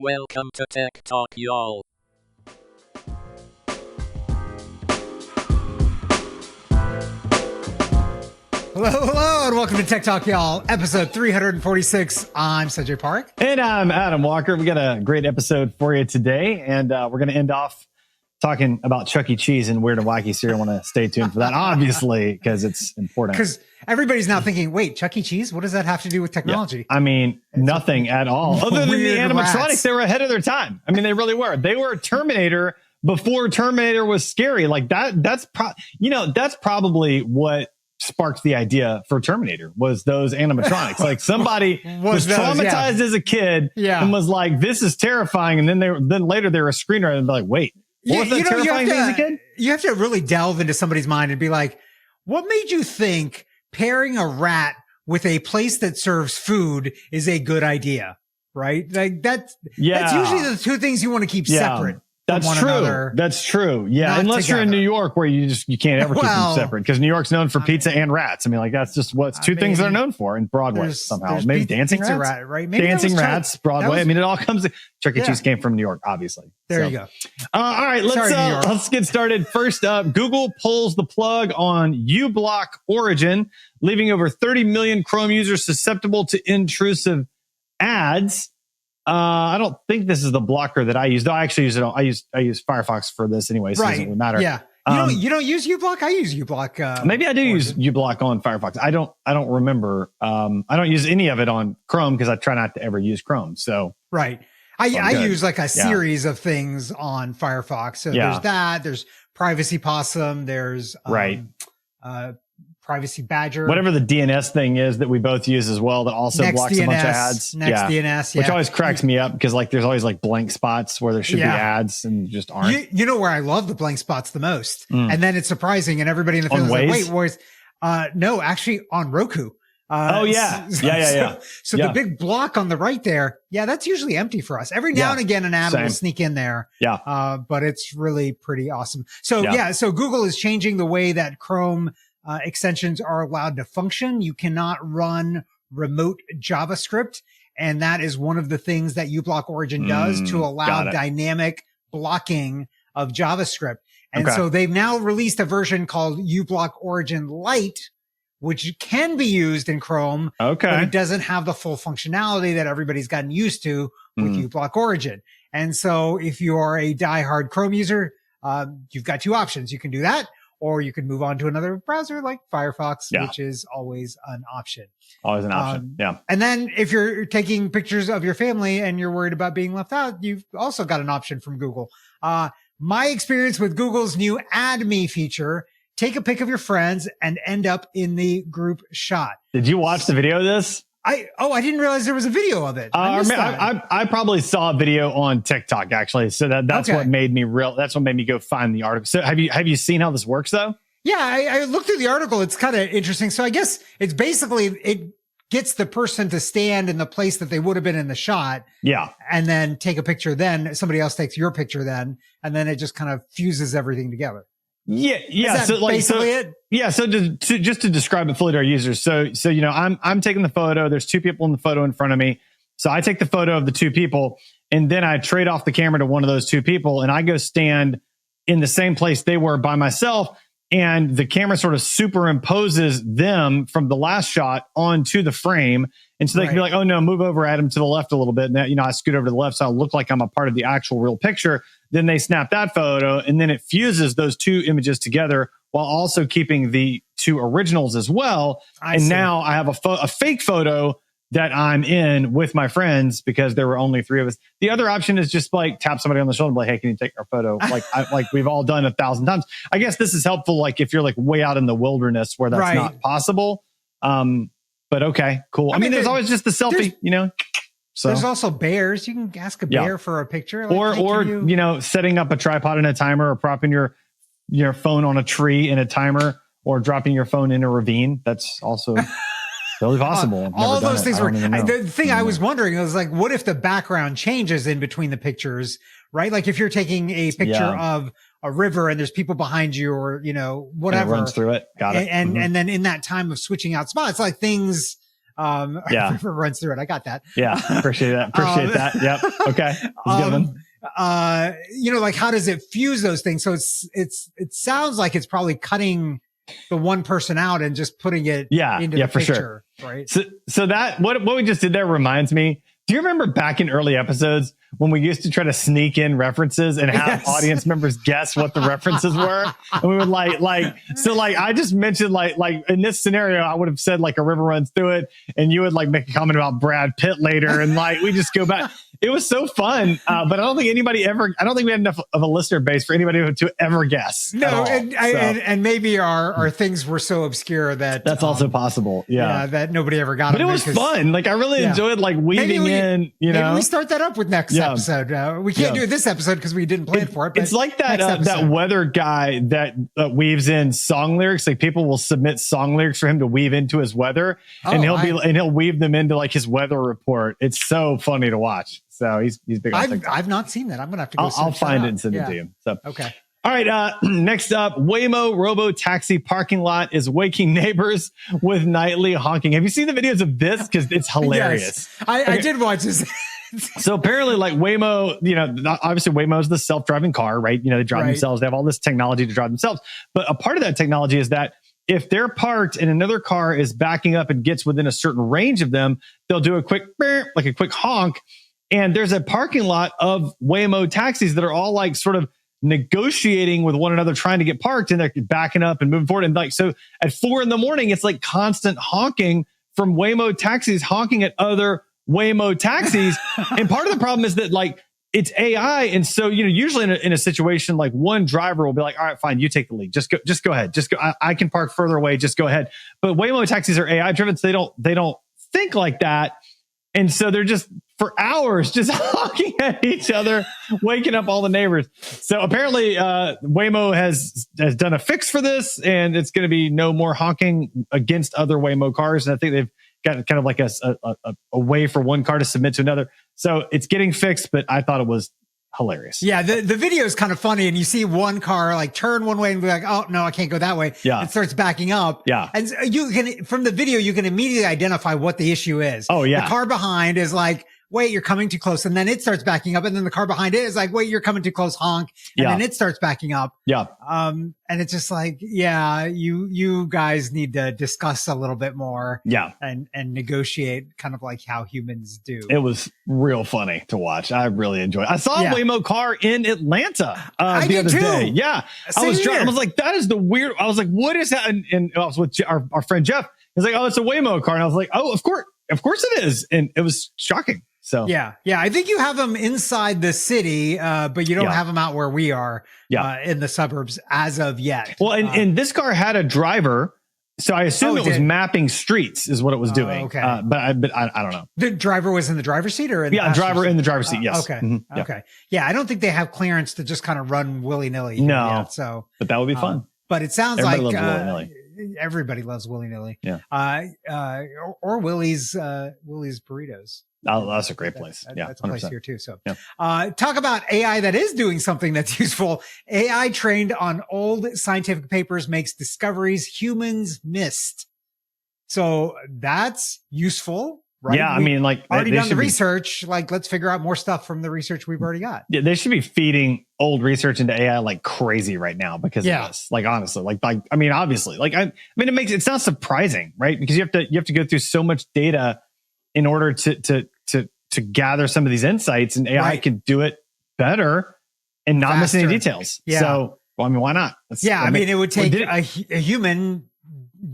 Welcome to Tech Talk, y'all. Hello, and welcome to Tech Talk, y'all. Episode 346. I'm Sanjay Park. And I'm Adam Walker. We got a great episode for you today, and we're going to end off talking about Chuck E. Cheese and Weird and Wacky, so you want to stay tuned for that, obviously, because it's important. Because everybody's now thinking, wait, Chuck E. Cheese? What does that have to do with technology? Yeah. I mean, nothing at all. Other than the animatronics, rats. They were ahead of their time. I mean, they really were. They were Terminator before Terminator was scary. Like that's probably what sparked the idea for Terminator was those animatronics. Like somebody was traumatized as a kid and was like, this is terrifying. And then later they were a screenwriter and be like, wait, what was that terrifying thing as a kid? You have to really delve into somebody's mind and be like, what made you think pairing a rat with a place that serves food is a good idea? Right? Like that's usually the two things you want to keep separate. That's true. Another, that's true. Yeah. Unless you're in New York where you can't ever keep them separate because New York's known for pizza and rats. I mean, like that's just two things they're known for in Broadway somehow. Maybe dancing rats, right? Maybe dancing rats, Broadway. I mean, it all comes. Chuck E. Cheese came from New York, obviously. There you go. All right, let's get started. First up, Google pulls the plug on uBlock Origin, leaving over 30 million Chrome users susceptible to intrusive ads. I don't think this is the blocker that I use. Though I actually use it. I use Firefox for this anyway, so it doesn't really matter. Yeah. You don't use uBlock? I use uBlock. Maybe I do use uBlock on Firefox. I don't remember. I don't use any of it on Chrome because I try not to ever use Chrome. So right. I use like a series of things on Firefox. So there's that. There's Privacy Possum. There's Privacy Badger. Whatever the DNS thing is that we both use as well that also blocks a bunch of ads. DNS, which always cracks me up because like there's always like blank spots where there should be ads and just aren't. You know where I love the blank spots the most? And then it's surprising and everybody in the film is like, wait, where's no, actually on Roku. So the big block on the right there, that's usually empty for us. Every now and again, an ad will sneak in there. But it's really pretty awesome. So so Google is changing the way that Chrome extensions are allowed to function. You cannot run remote JavaScript. And that is one of the things that uBlock Origin does to allow dynamic blocking of JavaScript. And so they've now released a version called uBlock Origin Lite, which can be used in Chrome, but it doesn't have the full functionality that everybody's gotten used to with uBlock Origin. And so if you are a diehard Chrome user, you've got two options. You can do that, or you can move on to another browser like Firefox, which is always an option. Always an option. And then if you're taking pictures of your family and you're worried about being left out, you've also got an option from Google. My experience with Google's new Add Me feature, take a pic of your friends and end up in the group shot. Did you watch the video of this? I didn't realize there was a video of it. I probably saw a video on TikTok actually. So that's what made me that's what made me go find the article. So have you seen how this works though? Yeah, I looked through the article. It's kind of interesting. So I guess it's basically, it gets the person to stand in the place that they would have been in the shot. Yeah. And then take a picture. Then somebody else takes your picture then. And then it just kind of fuses everything together. Yeah. Is that basically it? Yeah. So just to describe it fully to our users. So, I'm taking the photo. There's two people in the photo in front of me. So I take the photo of the two people and then I trade off the camera to one of those two people and I go stand in the same place they were by myself. And the camera sort of superimposes them from the last shot onto the frame. And so they can be like, oh no, move over, Adam, to the left a little bit. And that, I scoot over to the left so I look like I'm a part of the actual real picture. Then they snap that photo and then it fuses those two images together while also keeping the two originals as well. Now I have a fake photo that I'm in with my friends because there were only three of us. The other option is just like tap somebody on the shoulder and be like, hey, can you take our photo? Like we've all done 1,000 times. I guess this is helpful. Like if you're like way out in the wilderness where that's not possible. But okay, cool. I mean, there's always just the selfie, So there's also bears. You can ask a bear for a picture. Like, or setting up a tripod and a timer or propping your phone on a tree in a timer or dropping your phone in a ravine. That's also totally possible. All those things were the thing I was wondering was like, what if the background changes in between the pictures, right? Like if you're taking a picture of a river and there's people behind you or, whatever. And it runs through it. Got it. And then in that time of switching out spots, like things, River runs through it. I got that. Yeah. Appreciate that. Appreciate that. Yep. Okay. That's a good one. You know, like how does it fuse those things? So it sounds like it's probably cutting the one person out and just putting it into the picture, right? So that what we just did there reminds me. Do you remember back in early episodes when we used to try to sneak in references and have audience members guess what the references were? And we would so I just mentioned like in this scenario, I would have said like a river runs through it, and you would like make a comment about Brad Pitt later, and like we just go back. It was so fun, but I don't think we had enough of a listener base for anybody to ever guess. No, and maybe our things were so obscure that's also possible. Yeah, that nobody ever got. But it was fun. Like I really enjoyed like weaving in. You know, maybe we start that up with next episode. We can't do it this episode because we didn't plan for it. But it's like that weather guy that weaves in song lyrics. Like people will submit song lyrics for him to weave into his weather, and he'll weave them into like his weather report. It's so funny to watch. So he's big. I've not seen that. I'm gonna have to go. I'll find it and send it to you. So okay. All right. Next up, Waymo robo taxi parking lot is waking neighbors with nightly honking. Have you seen the videos of this? Because it's hilarious. Yes, I did watch this. So apparently, like Waymo, you know, obviously Waymo is the self-driving car, right? You know, they drive themselves. They have all this technology to drive themselves. But a part of that technology is that if they're parked and another car is backing up and gets within a certain range of them, they'll do a quick honk. And there's a parking lot of Waymo taxis that are all like sort of negotiating with one another, trying to get parked, and they're backing up and moving forward. And like, so at 4 a.m, it's like constant honking from Waymo taxis honking at other Waymo taxis. And part of the problem is that like it's AI. And so, you know, usually in a situation like one driver will be like, all right, fine, you take the lead. Just go ahead. Just go. I can park further away. Just go ahead. But Waymo taxis are AI driven. So they don't think like that. And so they're just for hours just honking at each other, waking up all the neighbors. So apparently Waymo has done a fix for this, and it's going to be no more honking against other Waymo cars. And I think they've got kind of like a way for one car to submit to another. So it's getting fixed, but I thought it was hilarious. Yeah, the video is kind of funny, and you see one car like turn one way and be like, "Oh no, I can't go that way." Yeah, it starts backing up. Yeah, and you can from the video you can immediately identify what the issue is. Oh yeah, the car behind is like, "Wait, you're coming too close," and then it starts backing up, and then the car behind it is like, "Wait, you're coming too close, honk," and then it starts backing up. Yeah, and it's just like, yeah, you guys need to discuss a little bit more. Yeah, and negotiate kind of like how humans do. It was real funny to watch. I really enjoyed it. I saw a Waymo car in Atlanta the other day. Yeah, I was like, that is the weird. I was like, what is that? And I was with our friend Jeff. He's like, oh, it's a Waymo car, and I was like, oh, of course it is, and it was shocking. So yeah, I think you have them inside the city, but you don't have them out where we are in the suburbs as of yet. Well, and this car had a driver, so I assume it was mapping streets is what it was doing. Okay, but I don't know. The driver was in the driver's seat, or in the driver in the driver's seat. Yes. Okay. Mm-hmm. Okay. Yeah, I don't think they have clearance to just kind of run willy nilly. No. Yet, so, but that would be fun. But it sounds everybody loves willy-nilly. Yeah. Or Willie's burritos. Oh, that's a great place. That's a place here too. So, yeah. Talk about AI that is doing something that's useful. AI trained on old scientific papers makes discoveries humans missed. So that's useful. Right? Yeah, I mean, like already done the research. Like, let's figure out more stuff from the research we've already got. Yeah, they should be feeding old research into AI like crazy right now because of this. Like, honestly, like I mean, obviously, like I mean, it's not surprising, right? Because you have to go through so much data in order to gather some of these insights, and AI can do it better and not miss any details. Yeah. So, well, I mean, why not? I mean, it would take a human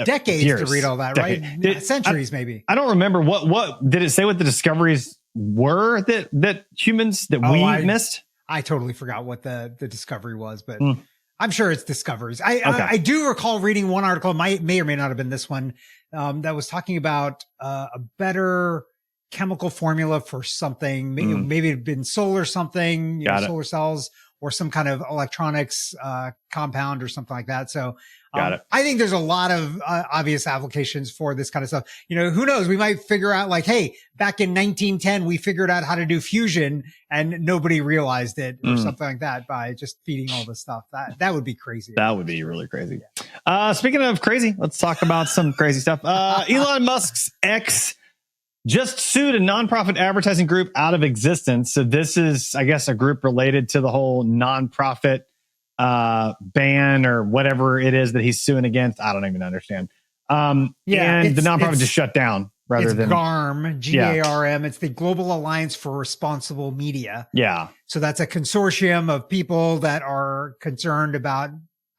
decades to read all that, right? Centuries, maybe. I don't remember what did it say what the discoveries were that humans that we missed? I totally forgot what the discovery was, but I'm sure it's discoveries. I do recall reading one article, may or may not have been this one, that was talking about a better chemical formula for something. Maybe it had been solar something, solar cells or some kind of electronics compound or something like that. So Got it. I think there's a lot of obvious applications for this kind of stuff. Who knows? We might figure out like, hey, back in 1910, we figured out how to do fusion and nobody realized it or something like that by just feeding all this stuff. That would be crazy. That would be really crazy. Speaking of crazy, let's talk about some crazy stuff. Elon Musk's X just sued a nonprofit advertising group out of existence. So this is, I guess, a group related to the whole nonprofit ban or whatever it is that he's suing against. I don't even understand. And the nonprofit just shut down rather than GARM, GARM. It's the Global Alliance for Responsible Media. Yeah. So that's a consortium of people that are concerned about,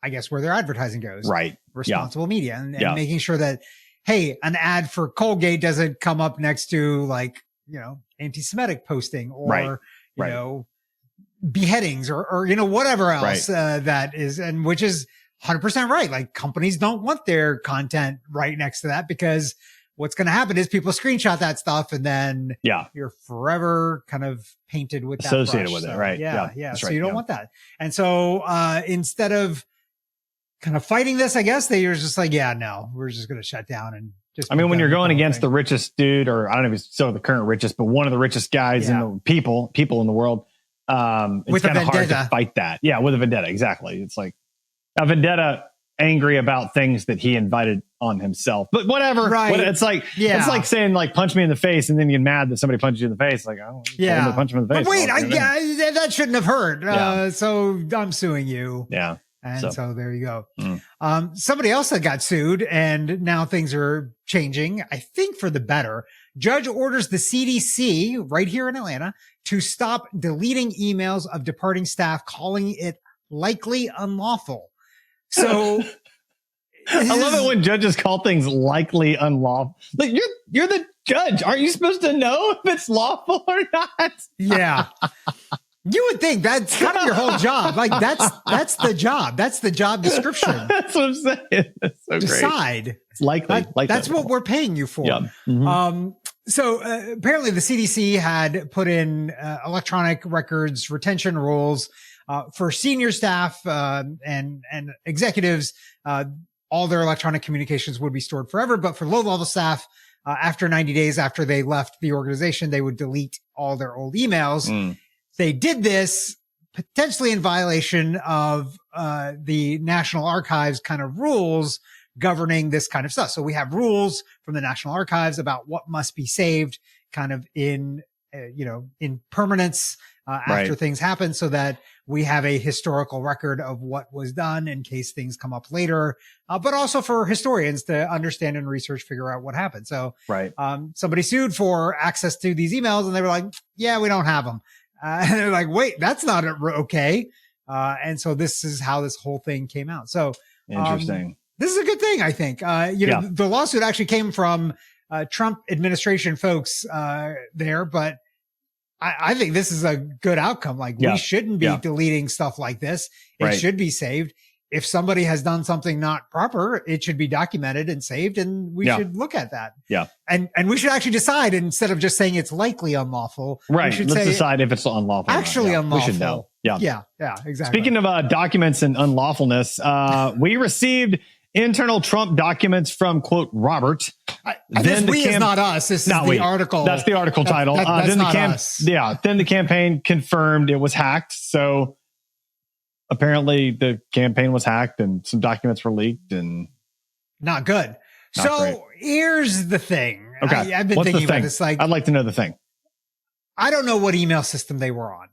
I guess, where their advertising goes. Right. Responsible media and making sure that, hey, an ad for Colgate doesn't come up next to like, anti-Semitic posting or, you know, beheadings or whatever else that is, and which is 100% right. Like companies don't want their content right next to that because what's going to happen is people screenshot that stuff and then you're forever kind of painted with that associated brush. with it. So, right. Yeah. So you don't want that. And so, instead of kind of fighting this, I guess they were just like, no, we're just going to shut down and just. I mean, when you're going against the richest dude, or I don't know if he's still the current richest, but one of the richest guys in the people in the world, it's kind of hard to fight that. Yeah, with a vendetta, exactly. It's like a vendetta, angry about things that he invited on himself. But whatever. Right. It's like it's like saying like punch me in the face and then you get mad that somebody punches you in the face. Like, oh, punch him in the face. But wait, that shouldn't have hurt. So I'm suing you. Yeah. And so there you go. Somebody else that got sued and now things are changing, I think for the better. Judge orders the CDC right here in Atlanta to stop deleting emails of departing staff, calling it likely unlawful. So I love it when judges call things likely unlawful. Like you're the judge. Aren't you supposed to know if it's lawful or not? Yeah. You would think that's kind of your whole job. Like that's the job. That's the job description. That's what I'm saying. That's so Decide. Great. It's likely. That's what we're paying you for. Yeah. Mm-hmm. So apparently the CDC had put in electronic records retention rules for senior staff and executives. All their electronic communications would be stored forever, but for low-level staff, after 90 days after they left the organization, they would delete all their old emails. They did this potentially in violation of the National Archives kind of rules governing this kind of stuff. So we have rules from the National Archives about what must be saved kind of in permanence after things happen so that we have a historical record of what was done in case things come up later, but also for historians to understand and research, figure out what happened. So somebody sued for access to these emails and they were like, yeah, we don't have them. And they're like, wait, that's not okay. And so this is how this whole thing came out. So interesting. This is a good thing, I think. The lawsuit actually came from Trump administration folks there, but I think this is a good outcome. Like we shouldn't be deleting stuff like this. It should be saved. If somebody has done something not proper, it should be documented and saved, and we should look at that. Yeah. And we should actually decide instead of just saying it's likely unlawful. Right. Let's decide if it's unlawful. Actually unlawful. We should know. Yeah, exactly. Speaking of documents and unlawfulness, we received internal Trump documents from, quote, Robert. This is not us. This is the article. That's the article title. That's not us. Yeah. Then the campaign confirmed it was hacked. So apparently the campaign was hacked and some documents were leaked and not good. Here's the thing. Okay. I've been thinking about this. Like, I'd like to know the thing. I don't know what email system they were on.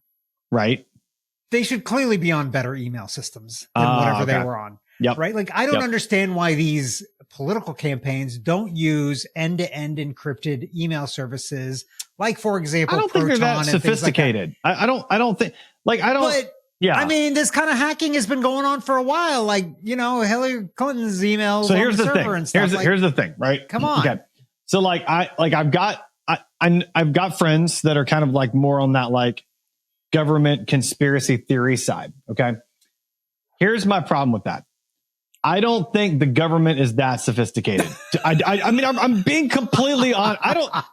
Right. They should clearly be on better email systems than whatever they were on. Yep. Right. Like I don't understand why these political campaigns don't use end-to-end encrypted email services. Like, for example, I don't think they're that sophisticated. Like that. I don't think I mean, this kind of hacking has been going on for a while. Like, Hillary Clinton's emails. So here's on the thing. And stuff. Here's the thing, right? Come on. Okay. So I've got friends that are kind of like more on that like government conspiracy theory side. Okay. Here's my problem with that. I don't think the government is that sophisticated. I mean, I'm being completely honest.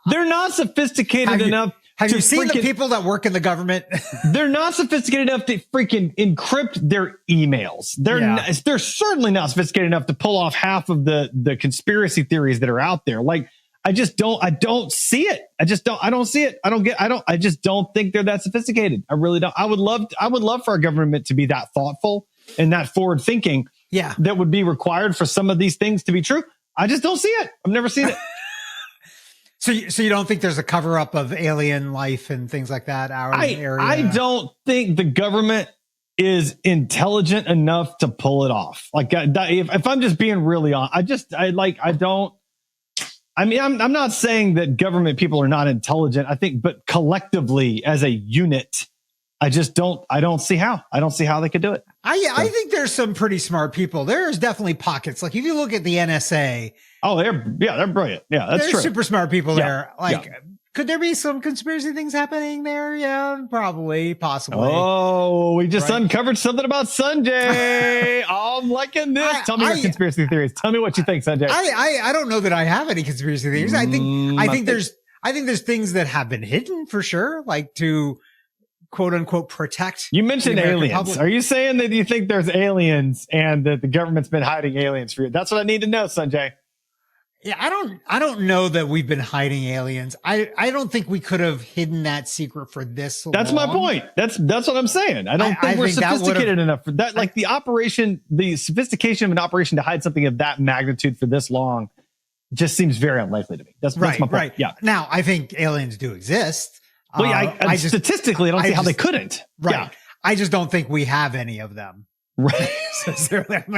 They're not sophisticated enough Have you seen the people that work in the government? They're not sophisticated enough to freaking encrypt their emails. They're certainly not sophisticated enough to pull off half of the conspiracy theories that are out there. Like, I don't see it. I just don't think they're that sophisticated. I really don't. I would love for our government to be that thoughtful and that forward thinking. Yeah. That would be required for some of these things to be true. I just don't see it. I've never seen it. So you don't think there's a cover up of alien life and things like that? I don't think the government is intelligent enough to pull it off. Like, if I'm just being really honest, I'm not saying that government people are not intelligent. I think, but collectively as a unit, I don't see how they could do it. I think there's some pretty smart people. There's definitely pockets. Like if you look at the NSA. Oh, they're brilliant. Yeah, that's true. There's super smart people there. Like, could there be some conspiracy things happening there? Yeah, probably, possibly. Oh, we just uncovered something about Sanjay. I'm liking this. Tell me your conspiracy theories. Tell me what you think, Sanjay. I don't know that I have any conspiracy theories. I think there's things that have been hidden for sure, like to quote unquote protect. You mentioned aliens. Public. Are you saying that you think there's aliens and that the government's been hiding aliens for you? That's what I need to know, Sanjay. Yeah, I don't know that we've been hiding aliens. I don't think we could have hidden that secret for this long. That's my point. That's what I'm saying. I don't think we're sophisticated enough for that. Like the sophistication of an operation to hide something of that magnitude for this long just seems very unlikely to me. That's my point. Right. Yeah. Now, I think aliens do exist. Well, statistically, I don't see how they couldn't. Right. Yeah. I just don't think we have any of them. Right. They're not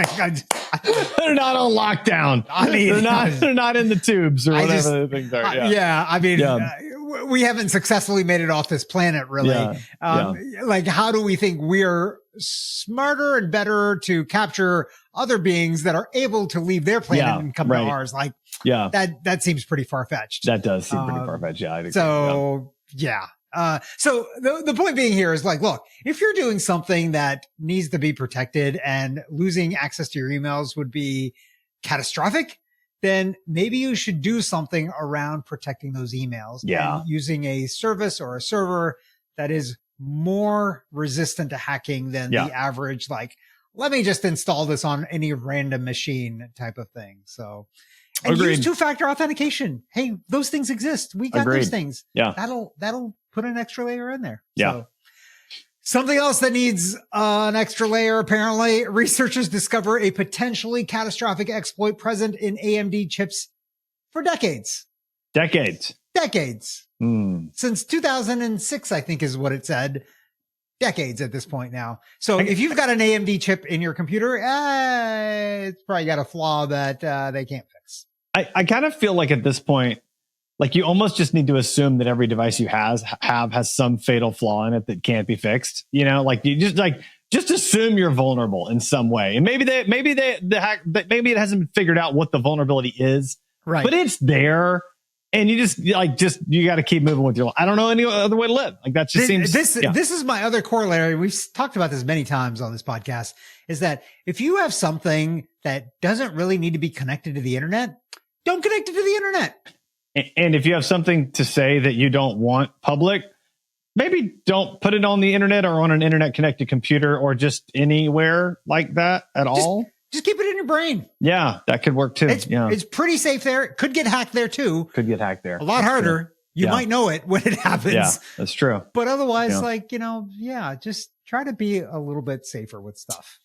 on lockdown. I mean, they're not in the tubes or whatever the things are. We haven't successfully made it off this planet, really. Like, how do we think we're smarter and better to capture other beings that are able to leave their planet and come to ours? Like, that seems pretty far fetched. That does seem pretty far fetched. Yeah. I think so. Yeah. So the point being here is like, look, if you're doing something that needs to be protected and losing access to your emails would be catastrophic, then maybe you should do something around protecting those emails. Yeah. And using a service or a server that is more resistant to hacking than the average, like, let me just install this on any random machine type of thing. So, and use two-factor authentication. Hey, those things exist. We got those things. Yeah. That'll put an extra layer in there. Yeah. So, something else that needs an extra layer, apparently, researchers discover a potentially catastrophic exploit present in AMD chips for decades. Decades. Since 2006, I think is what it said. Decades at this point now. So if you've got an AMD chip in your computer, it's probably got a flaw that they can't fix. I kind of feel like at this point, like you almost just need to assume that every device you has some fatal flaw in it that can't be fixed. You know, like you just assume you're vulnerable in some way, and maybe it hasn't been figured out what the vulnerability is, right? But it's there, and you got to keep moving with your life. I don't know any other way to live. Like that just seems. This is my other corollary. We've talked about this many times on this podcast. Is that if you have something that doesn't really need to be connected to the internet, don't connect it to the internet. And if you have something to say that you don't want public, maybe don't put it on the internet or on an internet connected computer or just anywhere like that at all. Just keep it in your brain. Yeah, that could work too. It's pretty safe there. It could get hacked there too. A lot harder. True. You might know it when it happens. Yeah, that's true. But otherwise, just try to be a little bit safer with stuff.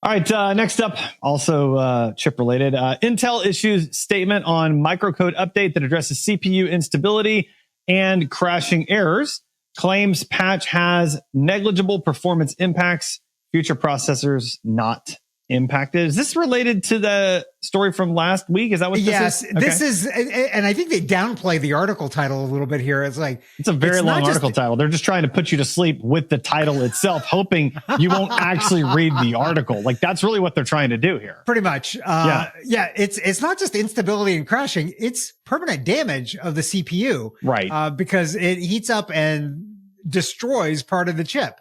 All right, next up, also chip related. Intel issues statement on microcode update that addresses CPU instability and crashing errors. Claims patch has negligible performance impacts. Future processors not impacted. Is this related to the story from last week? Is that what this is? Yes, this is, and I think they downplay the article title a little bit here. It's like, it's a very long article title. They're just trying to put you to sleep with the title itself, hoping you won't actually read the article. Like that's really what they're trying to do here. Pretty much. It's not just instability and crashing. It's permanent damage of the CPU. Right. Because it heats up and destroys part of the chip,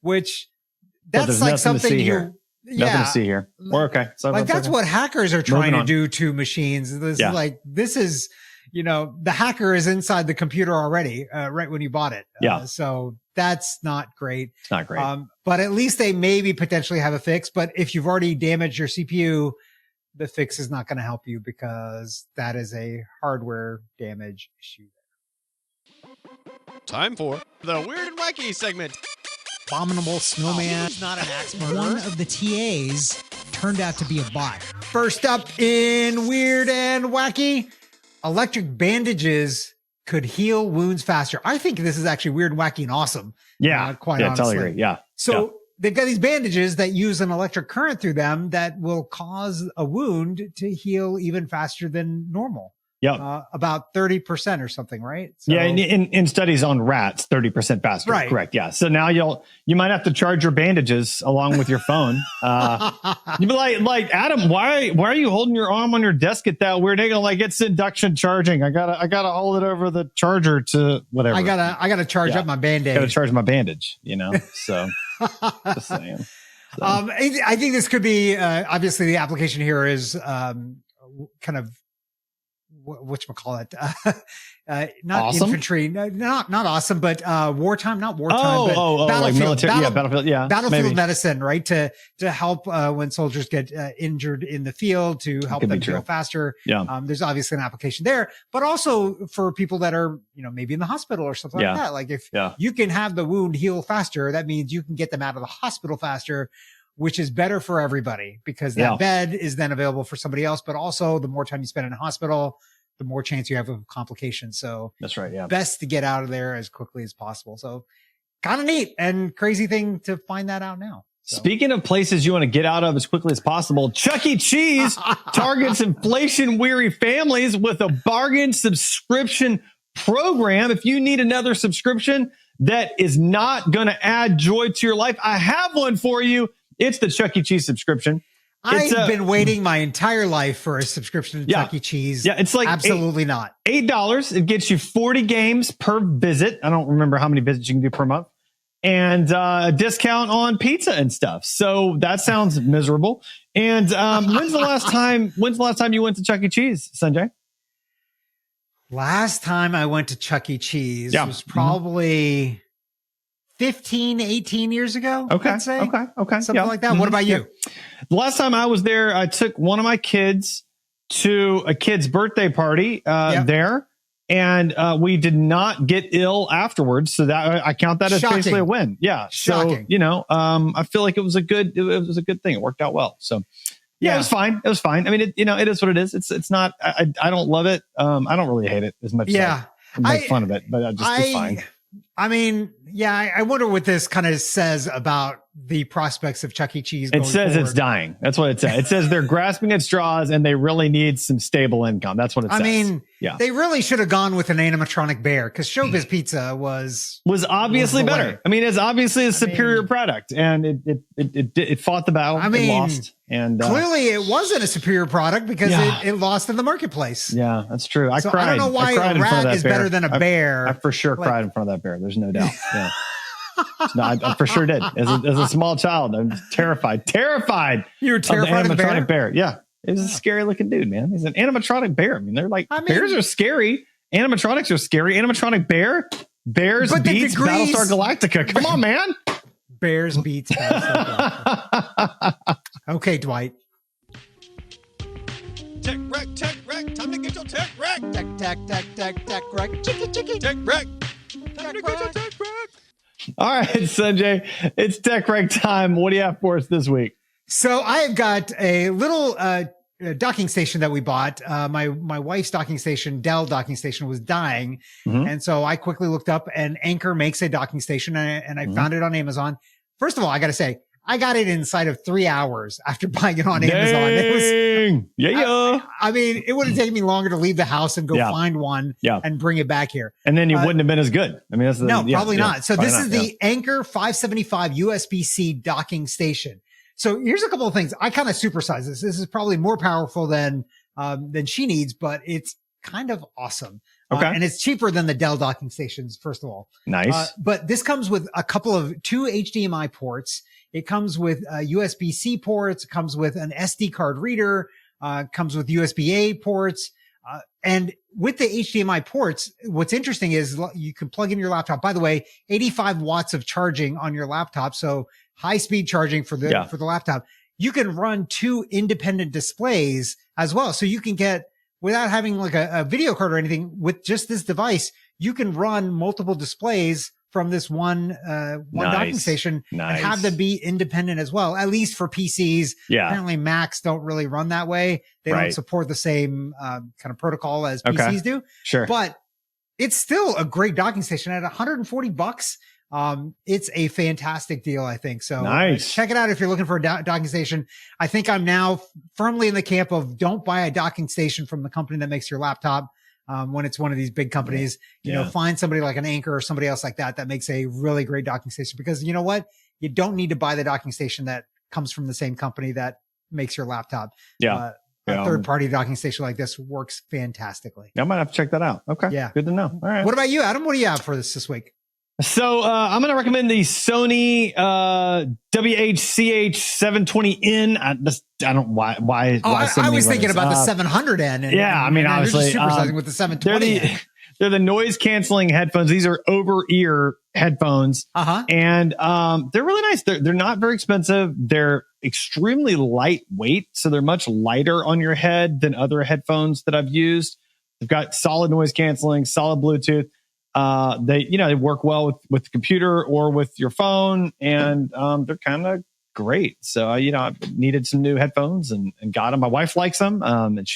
which that's like something Nothing to see here. We're okay. So like that's what hackers are trying to do to machines. This is the hacker is inside the computer already, right when you bought it. So that's not great. It's not great. But at least they maybe potentially have a fix. But if you've already damaged your CPU, the fix is not going to help you because that is a hardware damage issue. Time for the Weird and Wacky segment. Abominable snowman. He's not an axe murderer. One of the TAs turned out to be a bot. First up in Weird and Wacky, electric bandages could heal wounds faster. I think this is actually weird and wacky and awesome. Quite honestly. Totally agree. Yeah. So they've got these bandages that use an electric current through them that will cause a wound to heal even faster than normal. About 30% or something, right? So, in studies on rats, 30% faster. Right. Correct. Yeah. So now you might have to charge your bandages along with your phone. You'd be like, Adam, why are you holding your arm on your desk at that weird angle? Like, it's induction charging. I gotta hold it over the charger to whatever. I gotta charge up my bandage. Gotta charge my bandage, so just saying. So. I think this could be, obviously the application here is, kind of, whatchamacallit, not awesome? Infantry, not awesome, but wartime, not wartime, but like military, battlefield medicine, right? To help when soldiers get injured in the field, to help them heal faster. There's obviously an application there, but also for people that are, maybe in the hospital or something like that. Like if you can have the wound heal faster, that means you can get them out of the hospital faster, which is better for everybody because that bed is then available for somebody else. But also the more time you spend in a hospital, the more chance you have of complications. So that's right. Yeah. Best to get out of there as quickly as possible. So kind of neat and crazy thing to find that out now. So. Speaking of places you want to get out of as quickly as possible, Chuck E. Cheese targets inflation-weary families with a bargain subscription program. If you need another subscription that is not going to add joy to your life, I have one for you. It's the Chuck E. Cheese subscription. I've been waiting my entire life for a subscription to Chuck E. Cheese. Yeah, it's like absolutely not. $8. It gets you 40 games per visit. I don't remember how many visits you can do per month. And a discount on pizza and stuff. So that sounds miserable. And when's the last time you went to Chuck E. Cheese, Sanjay? Last time I went to Chuck E. Cheese was probably 15, 18 years ago. Okay. I'd say. Okay. Something like that. What about you? The last time I was there, I took one of my kids to a kid's birthday party there. And we did not get ill afterwards. So that I count that as basically a win. Yeah. Shocking. So, I feel like it was a good thing. It worked out well. So yeah, it was fine. It was fine. I mean, it is what it is. It's not, I don't love it. I don't really hate it as much. Yeah. As I make fun of it, but it's fine. I mean, I wonder what this kind of says about the prospects of Chuck E. Cheese. It says it's dying. That's what it says. It says they're grasping at straws and they really need some stable income. That's what it says. I mean, they really should have gone with an animatronic bear because Showbiz Pizza was obviously better. I mean, it's obviously a superior product and it fought the battle. I mean, it lost. And clearly it wasn't a superior product because it lost in the marketplace. Yeah, that's true. I cried. I don't know why a rat is better than a bear. I for sure cried in front of that bear. There's no doubt. Yeah. No, I for sure did. As a small child, I'm terrified. You were terrified of the animatronic bear? Yeah. It was a scary looking dude, man. He's an animatronic bear. I mean, they're like, bears are scary. Animatronics are scary. Animatronic bear? Bears beats Battlestar Galactica. Come on, man. Bears beats Battlestar Galactica. Okay, Dwight. Tech wreck. Time to get your tech wreck. Tech wreck. Chicky. Tech wreck. Time to get your tech wreck. All right, Sanjay, it's tech wreck time. What do you have for us this week? So I have got a little docking station that we bought. My wife's docking station, Dell docking station, was dying. And so I quickly looked up and Anchor makes a docking station and I found it on Amazon. First of all, I got to say, I got it inside of 3 hours after buying it on Amazon. It was, I mean, it would have taken me longer to leave the house and go find one and bring it back here. And then you wouldn't have been as good. I mean, that's probably not. So this is the Anchor 575 USB-C docking station. So here's a couple of things. I kind of supersize this. This is probably more powerful than she needs, but it's kind of awesome. Okay. And it's cheaper than the Dell docking stations, first of all. Nice. But this comes with two HDMI ports. It comes with USB-C ports. It comes with an SD card reader. Comes with USB-A ports. And with the HDMI ports, what's interesting is you can plug in your laptop. By the way, 85 watts of charging on your laptop. So high speed charging for the laptop. You can run 2 independent displays as well. So you can get, without having like a video card or anything, with just this device, you can run multiple displays from this one docking station and have them be independent as well, at least for PCs. Yeah. Apparently Macs don't really run that way. They don't support the same kind of protocol as PCs do. Sure. But it's still a great docking station at $140. It's a fantastic deal, I think. So check it out if you're looking for a docking station. I think I'm now firmly in the camp of don't buy a docking station from the company that makes your laptop. When it's one of these big companies, you know, find somebody like an Anchor or somebody else like that makes a really great docking station, because you know what? You don't need to buy the docking station that comes from the same company that makes your laptop. A third party docking station like this works fantastically. I might have to check that out. Okay. Yeah. Good to know. All right. What about you, Adam? What do you have for this week? So, I'm going to recommend the Sony, WH-CH720N. I don't why I was thinking about the 700N. I mean, obviously, supersizing with the 720. They're the noise canceling headphones. These are over ear headphones. And, they're really nice. They're not very expensive. They're extremely lightweight. So they're much lighter on your head than other headphones that I've used. They've got solid noise canceling, solid Bluetooth. They work well with the computer or with your phone, and they're kind of great. So I needed some new headphones and got them. My wife likes them, and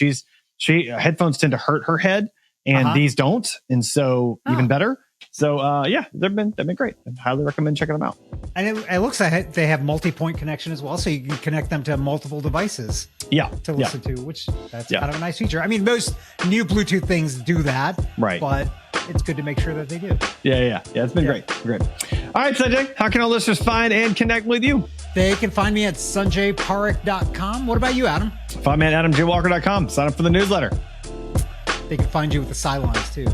headphones tend to hurt her head, and these don't, and so even better. So they've been great. I highly recommend checking them out. And it looks like they have multi-point connection as well, so you can connect them to multiple devices. To listen to, which that's kind of a nice feature. I mean, most new Bluetooth things do that, right? But it's good to make sure that they do. It's been great. All right, Sanjay, how can our listeners find and connect with you? They can find me at sanjayparikh.com. What about you, Adam? Find me at adamjwalker.com. Sign up for the newsletter. They can find you with the Cylons too.